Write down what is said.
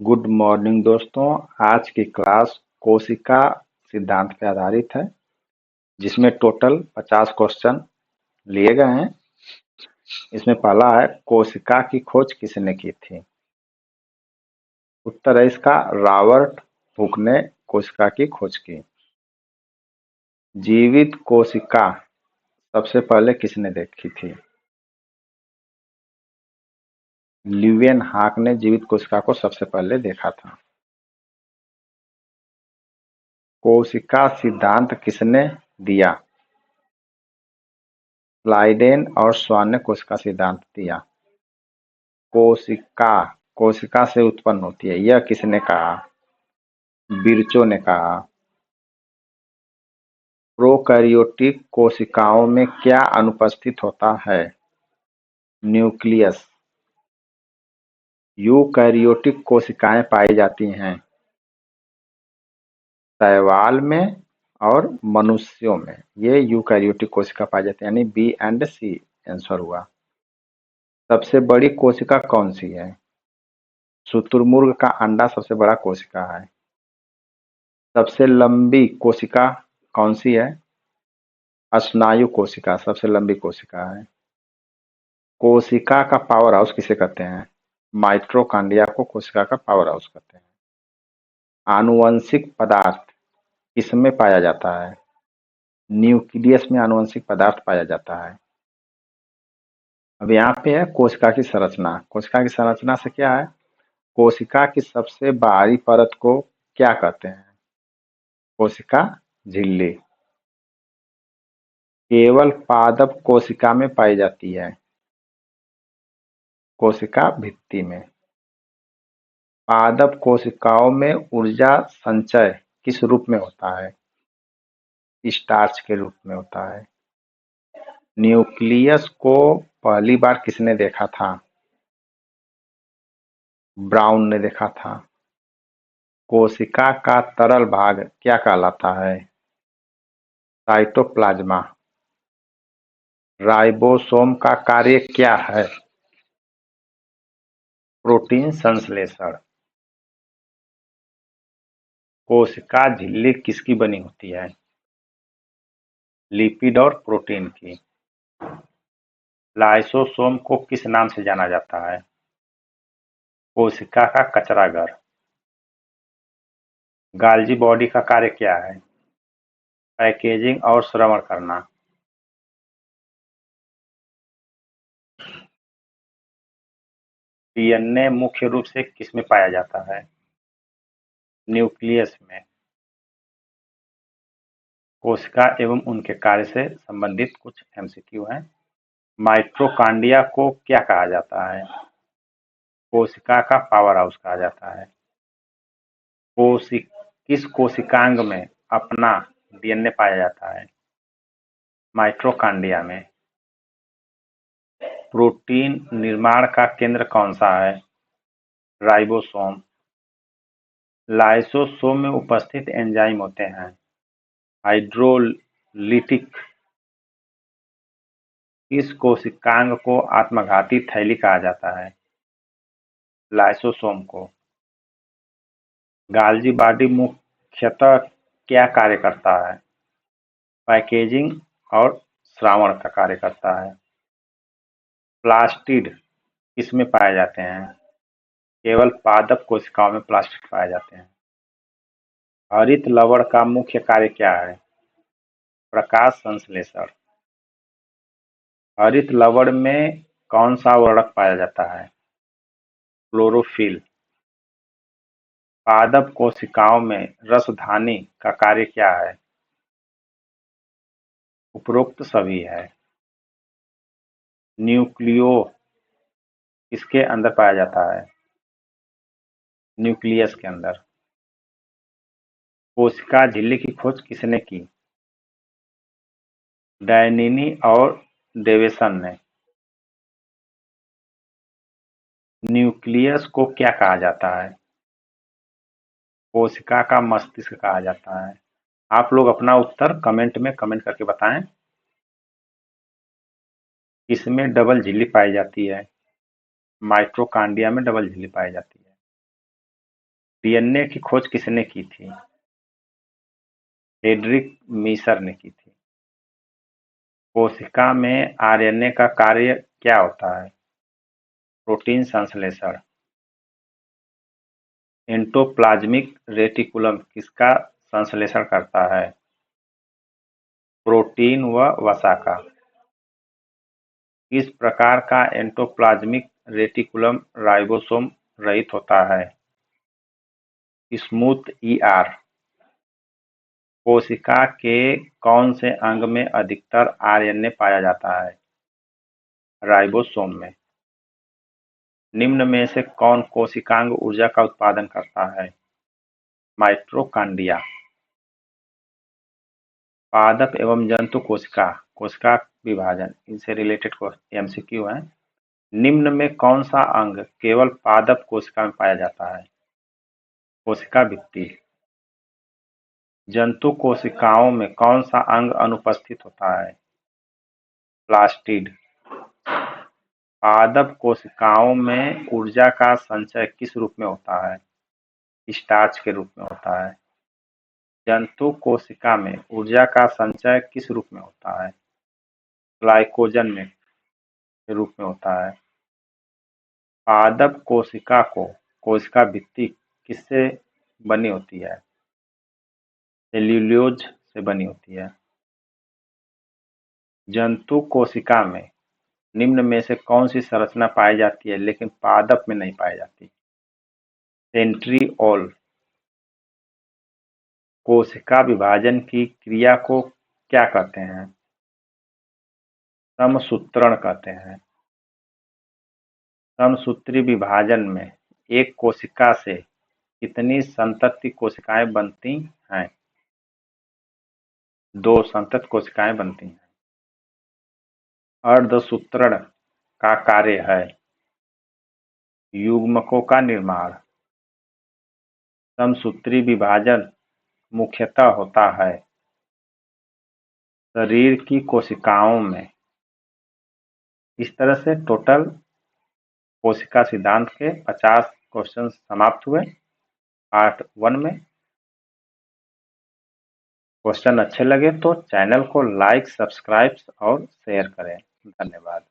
Good morning दोस्तों। आज की क्लास कोशिका सिद्धांत पर आधारित है, जिसमें टोटल 50 क्वेश्चन लिए गए हैं। इसमें पहला है, कोशिका की खोज किसने की थी? उत्तर है इसका, रॉबर्ट हुक ने कोशिका की खोज की। जीवित कोशिका सबसे पहले किसने देखी थी? ल्यूवेनहॉक ने जीवित कोशिका को सबसे पहले देखा था। कोशिका सिद्धांत किसने दिया? स्लाइडेन और स्वान ने कोशिका सिद्धांत दिया। कोशिका कोशिका से उत्पन्न होती है, यह किसने कहा? बिरचो ने कहा। प्रोकैरियोटिक कोशिकाओं में क्या अनुपस्थित होता है? न्यूक्लियस। यूकैरियोटिक कोशिकाएं पाई जाती हैं शैवाल में और मनुष्यों में। ये यूकैरियोटिक कोशिका पाई जाती है, यानी बी एंड सी आंसर हुआ। सबसे बड़ी कोशिका कौन सी है? शुतुरमुर्ग का अंडा सबसे बड़ा कोशिका है। सबसे लंबी कोशिका कौन सी है? स्नायु कोशिका सबसे लंबी कोशिका है। कोशिका का पावर हाउस किसे कहते हैं? माइटोकॉन्ड्रिया को कोशिका का पावर हाउस कहते हैं। आनुवंशिक पदार्थ किसमें पाया जाता है? न्यूक्लियस में आनुवंशिक पदार्थ पाया जाता है। अब यहाँ पे है कोशिका की संरचना। कोशिका की संरचना से क्या है? कोशिका की सबसे बाहरी परत को क्या कहते हैं? कोशिका झिल्ली। केवल पादप कोशिका में पाई जाती है, कोशिका भित्ति में। पादप कोशिकाओं में ऊर्जा संचय किस रूप में होता है? स्टार्च के रूप में होता है। न्यूक्लियस को पहली बार किसने देखा था? ब्राउन ने देखा था। कोशिका का तरल भाग क्या कहलाता है? साइटोप्लाज्मा। राइबोसोम का कार्य क्या है? प्रोटीन संश्लेषण। कोशिका झिल्ली किसकी बनी होती है? लिपिड और प्रोटीन की। लाइसोसोम को किस नाम से जाना जाता है? कोशिका का कचरा घर। गाल्जी बॉडी का कार्य क्या है? पैकेजिंग और श्रवण करना। डीएनए मुख्य रूप से किसमें पाया जाता है? न्यूक्लियस में। कोशिका एवं उनके कार्य से संबंधित कुछ एमसीक्यू हैं। माइटोकॉन्ड्रिया को क्या कहा जाता है? कोशिका का पावर हाउस कहा जाता है। किस कोशिकांग में अपना डीएनए पाया जाता है? माइटोकॉन्ड्रिया में। प्रोटीन निर्माण का केंद्र कौन सा है? राइबोसोम। लाइसोसोम में उपस्थित एंजाइम होते हैं हाइड्रोलिटिक। इस कोशिकांग को आत्मघाती थैली कहा जाता है? लाइसोसोम को। गाल्जी बॉडी मुख्यतः क्या कार्य करता है? पैकेजिंग और श्रावण का कार्य करता है। प्लास्टिड किसमें पाए जाते हैं? केवल पादप कोशिकाओं में प्लास्टिड पाए जाते हैं। हरित लवण का मुख्य कार्य क्या है? प्रकाश संश्लेषण। हरित लवण में कौन सा वर्णक पाया जाता है? क्लोरोफिल। पादप कोशिकाओं में रसधानी का कार्य क्या है? उपरोक्त सभी है। न्यूक्लियो किसके अंदर पाया जाता है? न्यूक्लियस के अंदर। कोशिका झिल्ली की खोज किसने की? डैनिनी और डेवेसन ने। न्यूक्लियस को क्या कहा जाता है? कोशिका का मस्तिष्क कहा जाता है। आप लोग अपना उत्तर कमेंट में कमेंट करके बताएं। किसमें डबल झिल्ली पाई जाती है? माइटोकॉन्ड्रिया में डबल झिल्ली पाई जाती है। डीएनए की खोज किसने की थी? फ्रेडरिक मीसर ने की थी। कोशिका में आरएनए का कार्य क्या होता है? प्रोटीन संश्लेषण। एंडोप्लाज्मिक रेटिकुलम किसका संश्लेषण करता है? प्रोटीन व वसा का। किस प्रकार का एंडोप्लाज्मिक रेटिकुलम राइबोसोम रहित होता है? Smooth ER. कोशिका के कौन से अंग में अधिकतर आरएनए पाया जाता है? राइबोसोम में। निम्न में से कौन कोशिकांग ऊर्जा का उत्पादन करता है? माइटोकॉन्ड्रिया। पादप एवं जंतु कोशिका, कोशिका विभाजन, इनसे रिलेटेड एमसीक्यू है। निम्न में कौन सा अंग केवल पादप कोशिका में पाया जाता है? कोशिका भित्ति। जंतु कोशिकाओं में कौन सा अंग अनुपस्थित होता है? प्लास्टिड। पादप कोशिकाओं में ऊर्जा का संचय किस रूप में होता है? स्टार्च के रूप में होता है। जंतु कोशिका में ऊर्जा का संचय किस रूप में होता है? ग्लाइकोजन में के रूप में होता है। पादप कोशिका को कोशिका भित्ति किससे बनी होती है? सेल्यूलोज से बनी होती है। जंतु कोशिका में निम्न में से कौन सी संरचना पाई जाती है लेकिन पादप में नहीं पाई जाती? सेंट्रिओल। कोशिका विभाजन की क्रिया को क्या कहते हैं? समसूत्रण कहते हैं। समसूत्री विभाजन में एक कोशिका से कितनी संतति कोशिकाएं बनती हैं? 2 संतत कोशिकाएं बनती हैं। अर्धसूत्रण का कार्य है युग्मकों का निर्माण। समसूत्री विभाजन मुख्यतः होता है शरीर की कोशिकाओं में। इस तरह से टोटल कोशिका सिद्धांत के 50 क्वेश्चन समाप्त हुए पार्ट 1 में। क्वेश्चन अच्छे लगे तो चैनल को लाइक, सब्सक्राइब और शेयर करें। धन्यवाद।